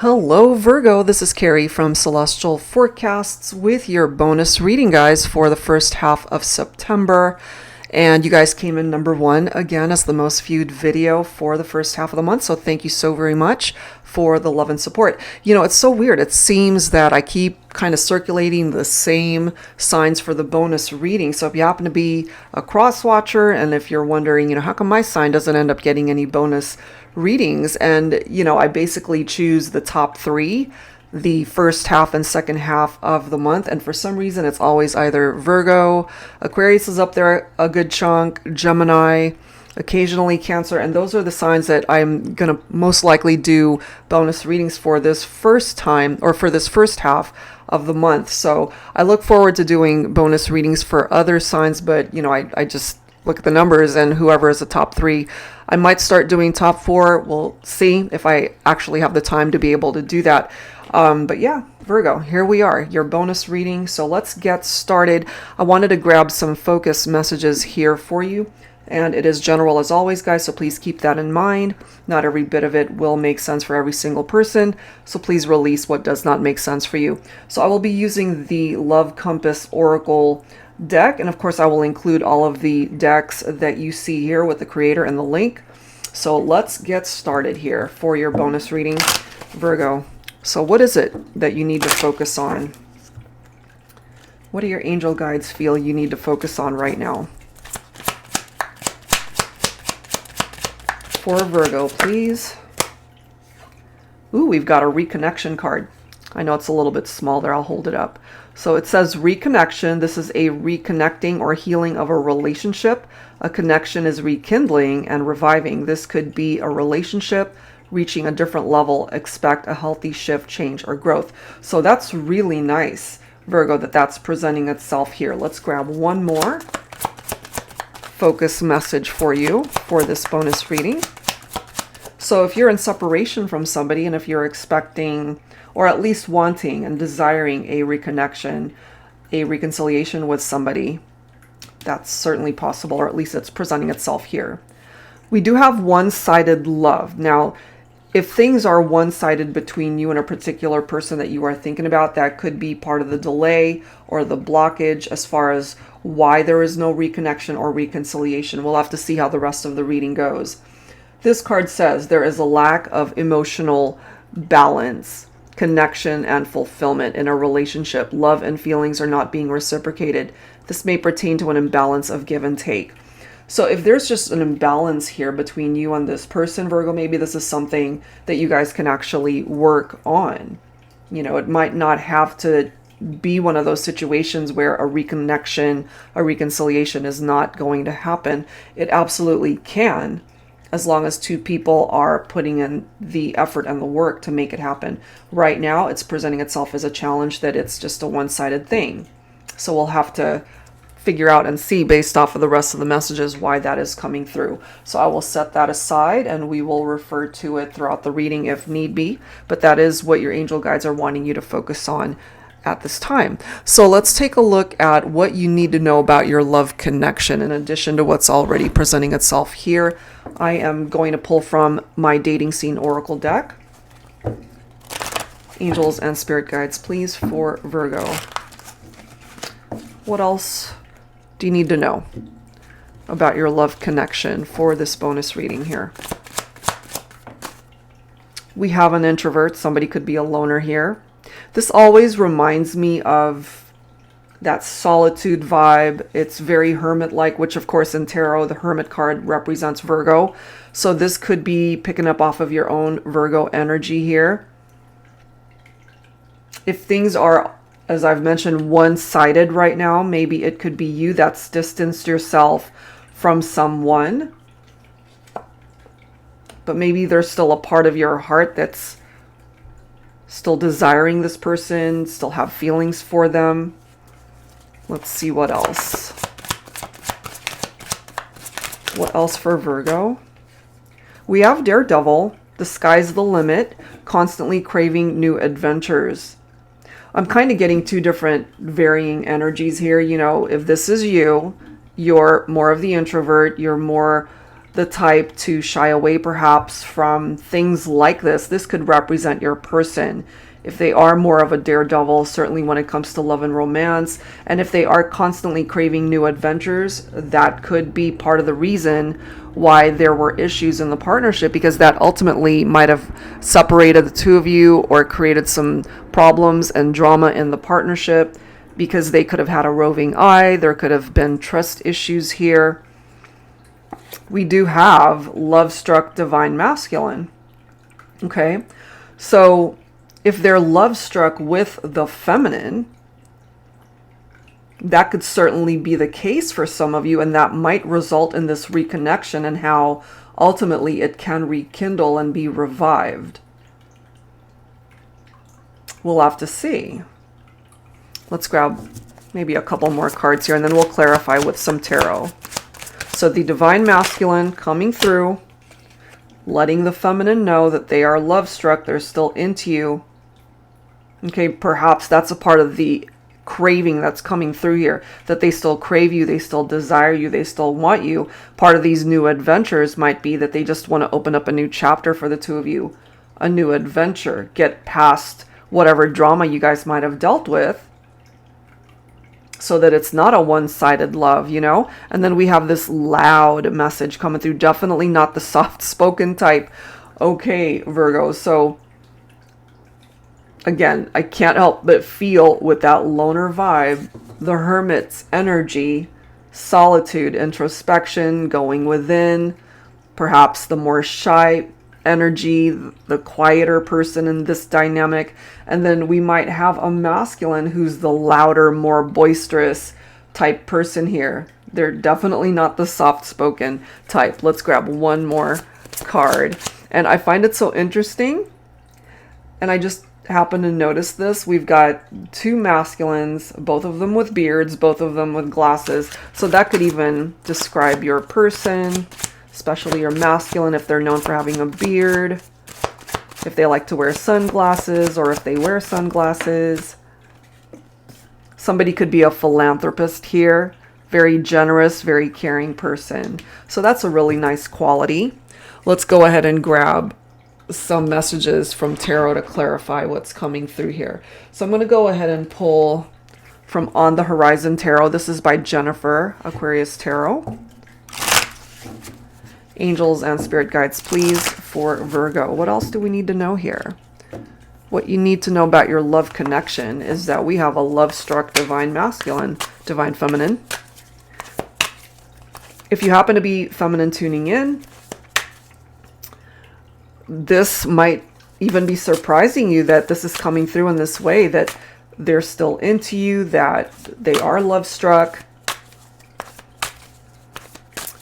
Hello Virgo, this is Carrie from Celestial Forecasts with your bonus reading, guys, for the first half of September. And you guys came in number one again as the most viewed video for the first half of the month. So thank you so very much for the love and support. You know, it's so weird. It seems that I keep kind of circulating the same signs for the bonus reading. So if you happen to be a cross watcher and if you're wondering, how come my sign doesn't end up getting any bonus readings, and I basically choose the top three, the first half and second half of the month, and for some reason it's always either Virgo, Aquarius is up there a good chunk, Gemini, occasionally Cancer, and those are the signs that I'm gonna most likely do bonus readings for this first time, or for this first half of the month. So I look forward to doing bonus readings for other signs, but I just look at the numbers and whoever is the top three. I might start doing top four. We'll see if I actually have the time to be able to do that. But yeah, Virgo, here we are, your bonus reading. So let's get started. I wanted to grab some focus messages here for you. And it is general as always, guys, so please keep that in mind. Not every bit of it will make sense for every single person. So please release what does not make sense for you. So I will be using the Love Compass Oracle deck, and of course I will include all of the decks that you see here with the creator and the link. So let's get started here for your bonus reading, Virgo. So what is it that you need to focus on? What do your angel guides feel you need to focus on right now? For Virgo, please. Ooh, we've got a reconnection card. I know it's a little bit small there. I'll hold it up. So it says reconnection. This is a reconnecting or healing of a relationship. A connection is rekindling and reviving. This could be a relationship reaching a different level. Expect a healthy shift, change, or growth. So that's really nice, Virgo, that's presenting itself here. Let's grab one more focus message for you for this bonus reading. So if you're in separation from somebody, and if you're expecting or at least wanting and desiring a reconnection, a reconciliation with somebody, that's certainly possible, or at least it's presenting itself here. We do have one-sided love. Now, if things are one-sided between you and a particular person that you are thinking about, that could be part of the delay or the blockage as far as why there is no reconnection or reconciliation. We'll have to see how the rest of the reading goes. This card says there is a lack of emotional balance, connection, and fulfillment in a relationship. Love and feelings are not being reciprocated. This may pertain to an imbalance of give and take. So if there's just an imbalance here between you and this person, Virgo, maybe this is something that you guys can actually work on. It might not have to be one of those situations where a reconnection, a reconciliation is not going to happen. It absolutely can, as long as two people are putting in the effort and the work to make it happen. Right now, it's presenting itself as a challenge that it's just a one-sided thing. So we'll have to figure out and see based off of the rest of the messages why that is coming through. So I will set that aside and we will refer to it throughout the reading if need be. But that is what your angel guides are wanting you to focus on at this time. So let's take a look at what you need to know about your love connection in addition to what's already presenting itself here. I am going to pull from my dating scene oracle deck. Angels and spirit guides, please, for Virgo. What else do you need to know about your love connection for this bonus reading here? We have an introvert. Somebody could be a loner here. This always reminds me of that solitude vibe. It's very hermit-like, which of course in tarot, the hermit card represents Virgo. So this could be picking up off of your own Virgo energy here. If things are, as I've mentioned, one-sided right now, maybe it could be you that's distanced yourself from someone. But maybe there's still a part of your heart that's still desiring this person, still have feelings for them. Let's see what else. What else for Virgo? We have Daredevil, the sky's the limit, constantly craving new adventures. I'm kind of getting two different varying energies here. If this is you, you're more of the introvert, you're more the type to shy away perhaps from things like this. This could represent your person. If they are more of a daredevil, certainly when it comes to love and romance, and if they are constantly craving new adventures, that could be part of the reason why there were issues in the partnership, because that ultimately might have separated the two of you or created some problems and drama in the partnership, because they could have had a roving eye. There could have been trust issues here. We do have Lovestruck Divine Masculine. Okay, so if they're love struck with the feminine, that could certainly be the case for some of you, and that might result in this reconnection and how ultimately it can rekindle and be revived. We'll have to see. Let's grab maybe a couple more cards here, and then we'll clarify with some tarot. So the Divine Masculine coming through, letting the feminine know that they are love struck, they're still into you. Okay, perhaps that's a part of the craving that's coming through here, that they still crave you, they still desire you, they still want you. Part of these new adventures might be that they just want to open up a new chapter for the two of you, a new adventure, get past whatever drama you guys might have dealt with, so that it's not a one-sided love, you know? And then we have this loud message coming through, definitely not the soft-spoken type. Okay, Virgo, so again, I can't help but feel with that loner vibe, the hermit's energy, solitude, introspection, going within, perhaps the more shy energy, the quieter person in this dynamic. And then we might have a masculine who's the louder, more boisterous type person here. They're definitely not the soft-spoken type. Let's grab one more card. And I find it so interesting, and I just happen to notice this. We've got two masculines, both of them with beards, both of them with glasses. So that could even describe your person, especially your masculine, if they're known for having a beard, if they like to wear sunglasses, or if they wear sunglasses. Somebody could be a philanthropist here, very generous, very caring person. So that's a really nice quality. Let's go ahead and grab some messages from tarot to clarify what's coming through here. So I'm going to go ahead and pull from On the Horizon Tarot. This is by Jennifer Aquarius Tarot. Angels and spirit guides, please, for Virgo. What else do we need to know here? What you need to know about your love connection is that we have a love-struck divine masculine, divine feminine. If you happen to be feminine tuning in, this might even be surprising you that this is coming through in this way, that they're still into you, that they are love-struck.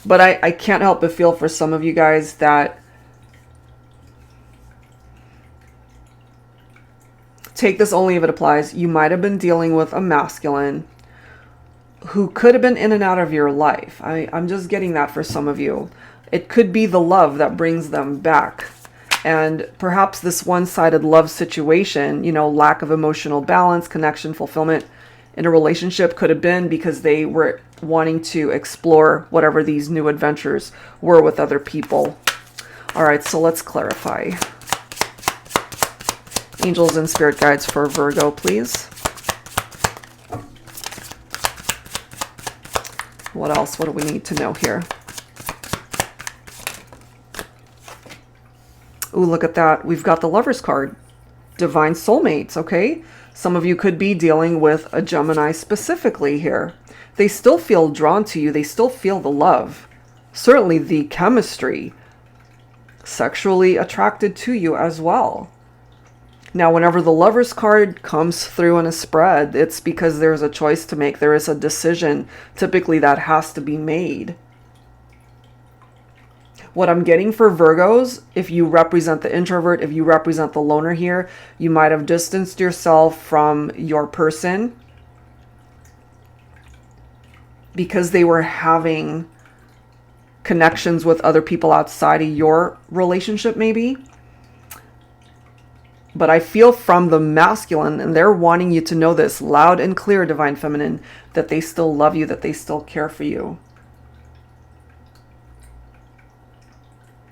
But I can't help but feel for some of you guys that take this only if it applies. You might have been dealing with a masculine who could have been in and out of your life. I'm just getting that for some of you. It could be the love that brings them back. And perhaps this one-sided love situation, you know, lack of emotional balance, connection, fulfillment in a relationship could have been because they were wanting to explore whatever these new adventures were with other people. All right, so let's clarify. Angels and spirit guides for Virgo, please. What else? What do we need to know here? Ooh, look at that. We've got the Lover's card. Divine soulmates, okay? Some of you could be dealing with a Gemini specifically here. They still feel drawn to you. They still feel the love. Certainly the chemistry. Sexually attracted to you as well. Now, whenever the Lover's card comes through in a spread, it's because there's a choice to make. There is a decision, typically, that has to be made. What I'm getting for Virgos, if you represent the introvert, if you represent the loner here, you might have distanced yourself from your person because they were having connections with other people outside of your relationship, maybe. But I feel from the masculine, and they're wanting you to know this loud and clear, divine feminine, that they still love you, that they still care for you.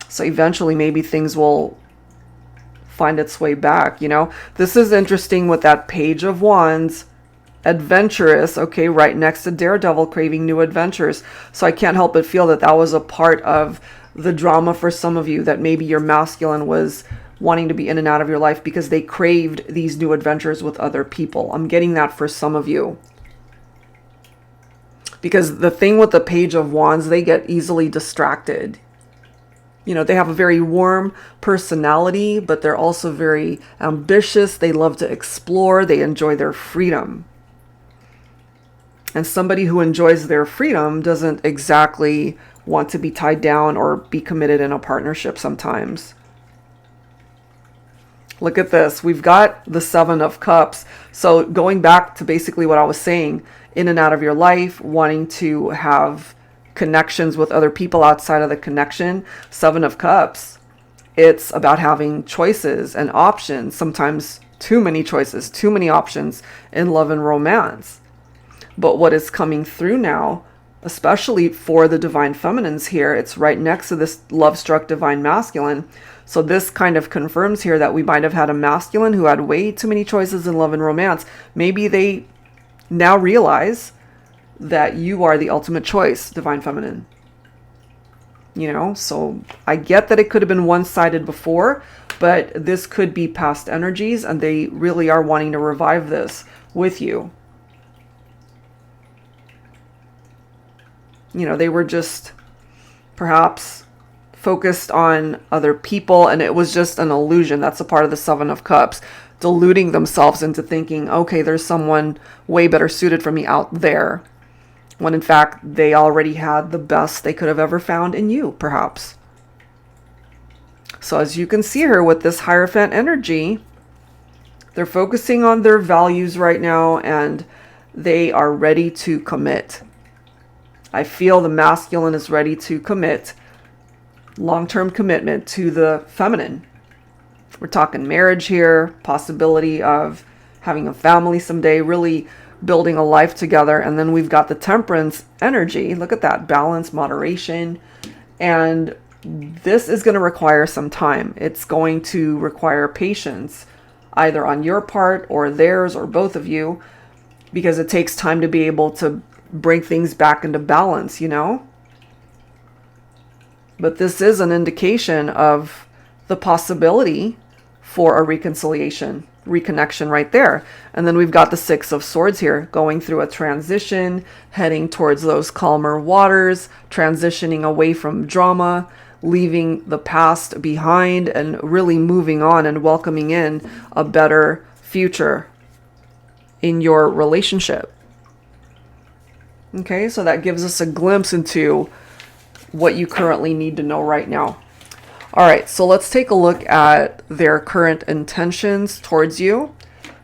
So eventually maybe things will find its way back, you know. This is interesting with that Page of Wands, adventurous, okay, right next to Daredevil, craving new adventures. So I can't help but feel that that was a part of the drama for some of you, that maybe your masculine was wanting to be in and out of your life because they craved these new adventures with other people. I'm getting that for some of you. Because the thing with the Page of Wands, they get easily distracted. You know, they have a very warm personality, but they're also very ambitious. They love to explore. They enjoy their freedom. And somebody who enjoys their freedom doesn't exactly want to be tied down or be committed in a partnership sometimes. Look at this. We've got the Seven of Cups. So going back to basically what I was saying, in and out of your life, wanting to have connections with other people outside of the connection. Seven of Cups. It's about having choices and options. Sometimes too many choices, too many options in love and romance. But what is coming through now, especially for the Divine Feminines here, it's right next to this Lovestruck Divine Masculine. So this kind of confirms here that we might have had a masculine who had way too many choices in love and romance. Maybe they now realize that you are the ultimate choice, Divine Feminine. You know, so I get that it could have been one-sided before, but this could be past energies, and they really are wanting to revive this with you. You know, they were just perhaps focused on other people, and it was just an illusion. That's a part of the Seven of Cups, deluding themselves into thinking, okay, there's someone way better suited for me out there, when in fact they already had the best they could have ever found in you, perhaps. So as you can see here with this Hierophant energy, they're focusing on their values right now, and they are ready to commit. I feel the masculine is ready to commit, long-term commitment to the feminine. We're talking marriage here, possibility of having a family someday, really building a life together. And then we've got the Temperance energy. Look at that, balance, moderation. And this is going to require some time. It's going to require patience, either on your part or theirs or both of you, because it takes time to be able to bring things back into balance, you know? But this is an indication of the possibility for a reconciliation, reconnection right there. And then we've got the Six of Swords here, going through a transition, heading towards those calmer waters, transitioning away from drama, leaving the past behind, and really moving on and welcoming in a better future in your relationship. Okay, so that gives us a glimpse into what you currently need to know right now. All right, so let's take a look at their current intentions towards you.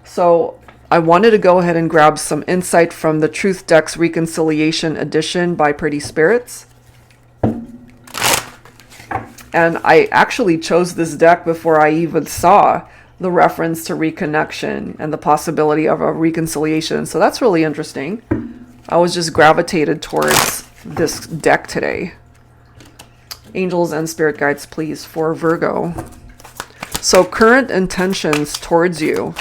So I wanted to go ahead and grab some insight from the Truth Deck's Reconciliation Edition by Pretty Spirits. And I actually chose this deck before I even saw the reference to reconnection and the possibility of a reconciliation. So that's really interesting. I was just gravitated towards this deck today. Angels and spirit guides, please, for Virgo. So current intentions towards you.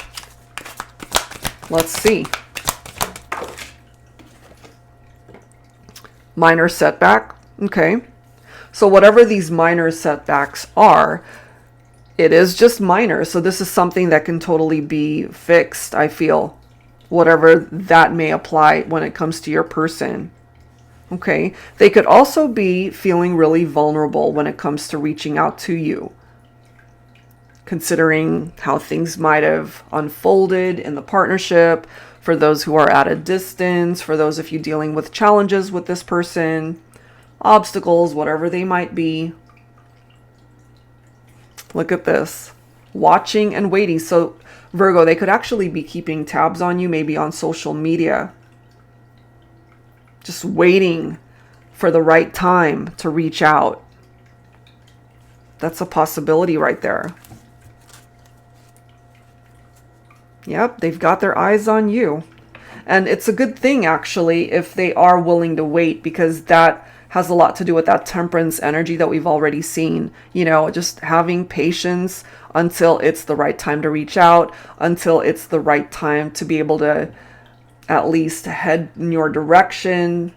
Let's see. Minor setback. Okay. So whatever these minor setbacks are, it is just minor. So this is something that can totally be fixed, I feel. Whatever that may apply when it comes to your person. Okay, they could also be feeling really vulnerable when it comes to reaching out to you, considering how things might have unfolded in the partnership, for those who are at a distance, for those of you dealing with challenges with this person, obstacles, whatever they might be. Look at this, watching and waiting. So Virgo, they could actually be keeping tabs on you, maybe on social media. Just waiting for the right time to reach out. That's a possibility right there. Yep, they've got their eyes on you. And it's a good thing, actually, if they are willing to wait, because that has a lot to do with that temperance energy that we've already seen. You know, just having patience until it's the right time to reach out, until it's the right time to be able to at least head in your direction,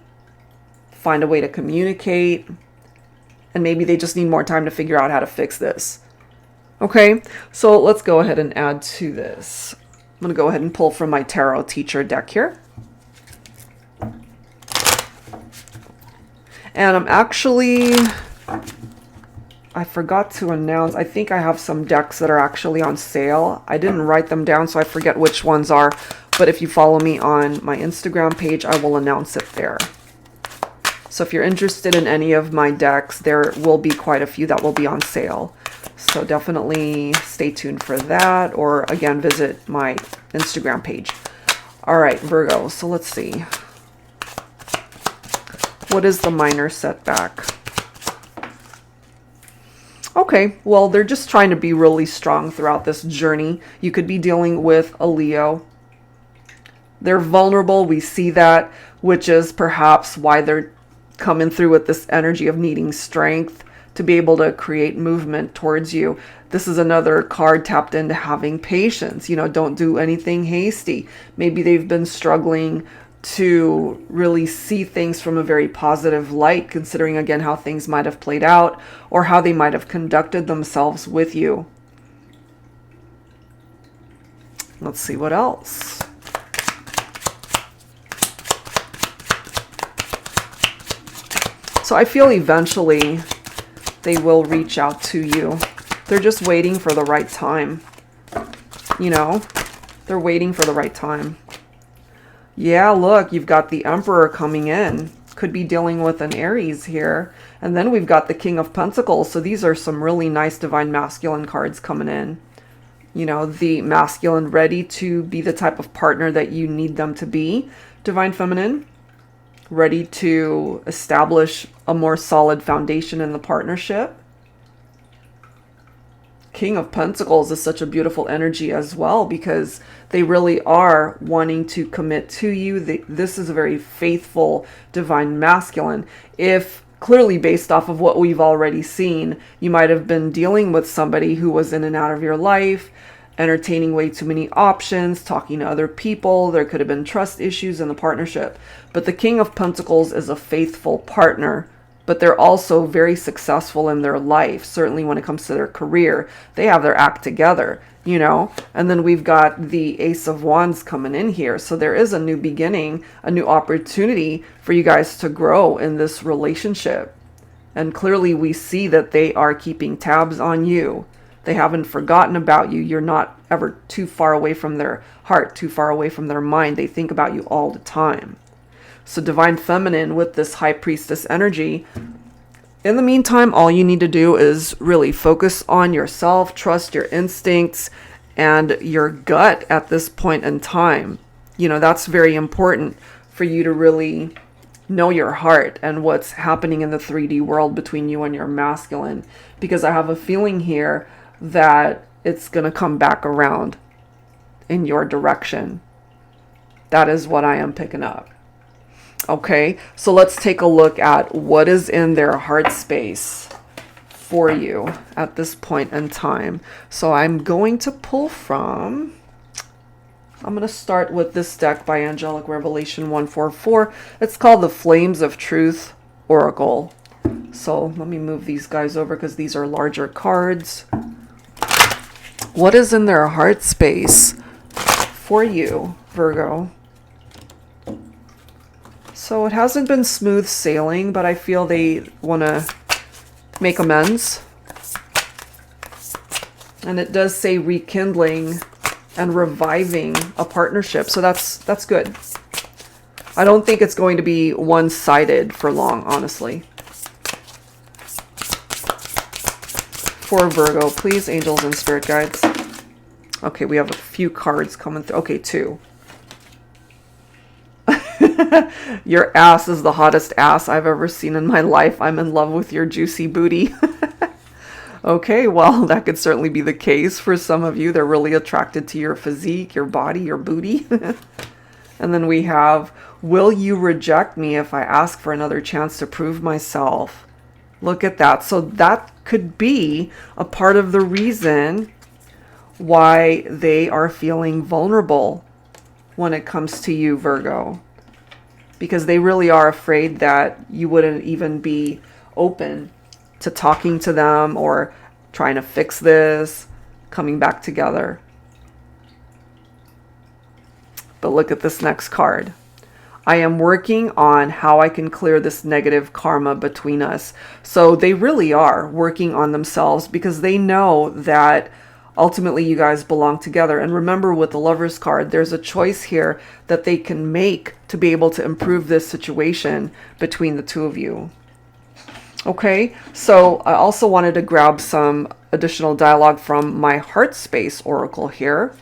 find a way to communicate. And maybe they just need more time to figure out how to fix this. Okay, so let's go ahead and add to this. I'm going to go ahead and pull from my tarot teacher deck here. And I'm actually, I forgot to announce, I think I have some decks that are actually on sale. I didn't write them down, so I forget which ones are. But if you follow me on my Instagram page, I will announce it there. So if you're interested in any of my decks, there will be quite a few that will be on sale. So definitely stay tuned for that, or again, visit my Instagram page. All right, Virgo, so let's see. What is the minor setback? Okay, well, they're just trying to be really strong throughout this journey. You could be dealing with a Leo. They're vulnerable, we see that, which is perhaps why they're coming through with this energy of needing strength to be able to create movement towards you. This is another card tapped into having patience. You know, don't do anything hasty. Maybe they've been struggling to really see things from a very positive light, considering again how things might have played out or how they might have conducted themselves with you. Let's see what else. So I feel eventually they will reach out to you. They're just waiting for the right time. You know, they're waiting for the right time. Yeah, look, you've got the Emperor coming in. Could be dealing with an Aries here. And then we've got the King of Pentacles. So these are some really nice Divine Masculine cards coming in. You know, the masculine ready to be the type of partner that you need them to be. Divine Feminine ready to establish a more solid foundation in the partnership. King of Pentacles is such a beautiful energy as well, because they really are wanting to commit to you. This is a very faithful Divine Masculine. If clearly based off of what we've already seen, you might have been dealing with somebody who was in and out of your life, entertaining way too many options, talking to other people. There could have been trust issues in the partnership. But the King of Pentacles is a faithful partner, but they're also very successful in their life. Certainly when it comes to their career, they have their act together, you know. And then we've got the Ace of Wands coming in here. So there is a new beginning, a new opportunity for you guys to grow in this relationship. And clearly we see that they are keeping tabs on you. They haven't forgotten about you. You're not ever too far away from their heart, too far away from their mind. They think about you all the time. So Divine Feminine with this High Priestess energy. In the meantime, all you need to do is really focus on yourself, trust your instincts and your gut at this point in time. You know, that's very important for you to really know your heart and what's happening in the 3D world between you and your masculine. Because I have a feeling here that it's going to come back around in your direction. That is what I am picking up. Okay, so let's take a look at what is in their heart space for you at this point in time. So I'm going to pull from, I'm going to start with this deck by Angelic Revelation 144. It's called the Flames of Truth Oracle. So let me move these guys over because these are larger cards. What is in their heart space for you, Virgo? So it hasn't been smooth sailing, but I feel they want to make amends. And it does say rekindling and reviving a partnership. So that's good. I don't think it's going to be one-sided for long, honestly. For Virgo, please, angels and spirit guides. Okay, we have a few cards coming through. Okay, 2. Your ass is the hottest ass I've ever seen in my life. I'm in love with your juicy booty. Okay, well, that could certainly be the case for some of you. They're really attracted to your physique, your body, your booty. And then we have, will you reject me if I ask for another chance to prove myself? Look at that. So that could be a part of the reason why they are feeling vulnerable when it comes to you, Virgo. Because they really are afraid that you wouldn't even be open to talking to them or trying to fix this, coming back together. But look at this next card. I am working on how I can clear this negative karma between us. So they really are working on themselves because they know that ultimately you guys belong together. And remember, with the Lovers card, there's a choice here that they can make to be able to improve this situation between the two of you. Okay, so I also wanted to grab some additional dialogue from my Heart Space Oracle here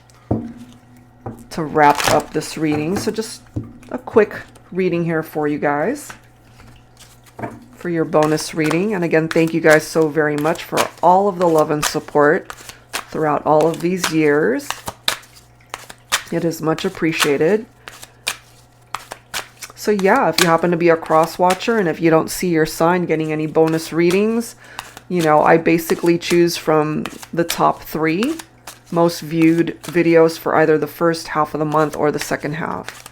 to wrap up this reading. So just a quick reading here for you guys for your bonus reading. And again, thank you guys so very much for all of the love and support throughout all of these years. It is much appreciated. So yeah, if you happen to be a cross watcher and if you don't see your sign getting any bonus readings, you know, I basically choose from the top 3 most viewed videos for either the first half of the month or the second half.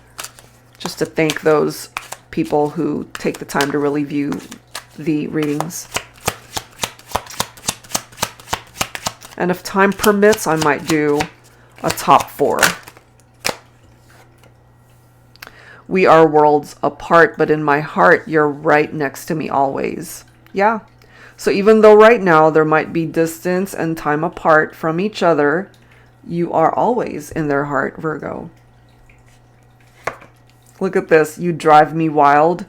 Just to thank those people who take the time to really view the readings. And if time permits, I might do a top 4. We are worlds apart, but in my heart, you're right next to me always. Yeah. So even though right now there might be distance and time apart from each other, you are always in their heart, Virgo. Look at this. You drive me wild.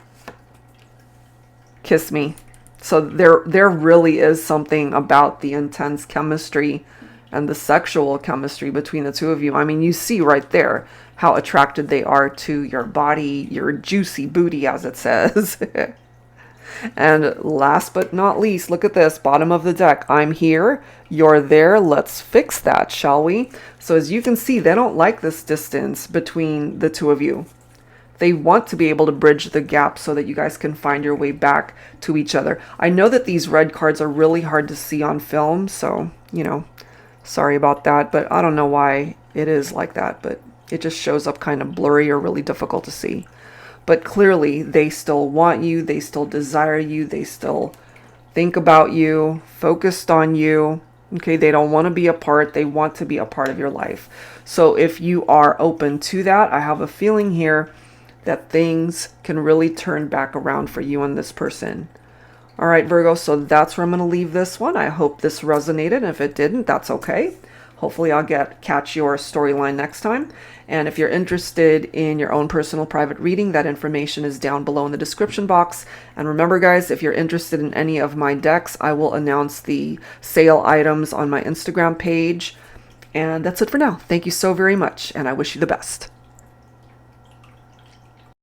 Kiss me. So there really is something about the intense chemistry and the sexual chemistry between the two of you. I mean, you see right there how attracted they are to your body, your juicy booty, as it says. And last but not least, look at this, bottom of the deck. I'm here, you're there, let's fix that, shall we? So as you can see, they don't like this distance between the two of you. They want to be able to bridge the gap so that you guys can find your way back to each other. I know that these red cards are really hard to see on film, so, you know, sorry about that, but I don't know why it is like that, but it just shows up kind of blurry or really difficult to see. But clearly, they still want you, they still desire you, they still think about you, focused on you. Okay, they don't want to be apart, they want to be a part of your life. So if you are open to that, I have a feeling here that things can really turn back around for you and this person. All right, Virgo, so that's where I'm going to leave this one. I hope this resonated. And if it didn't, that's okay. Hopefully I'll catch your storyline next time. And if you're interested in your own personal private reading, that information is down below in the description box. And remember, guys, if you're interested in any of my decks, I will announce the sale items on my Instagram page. And that's it for now. Thank you so very much, and I wish you the best.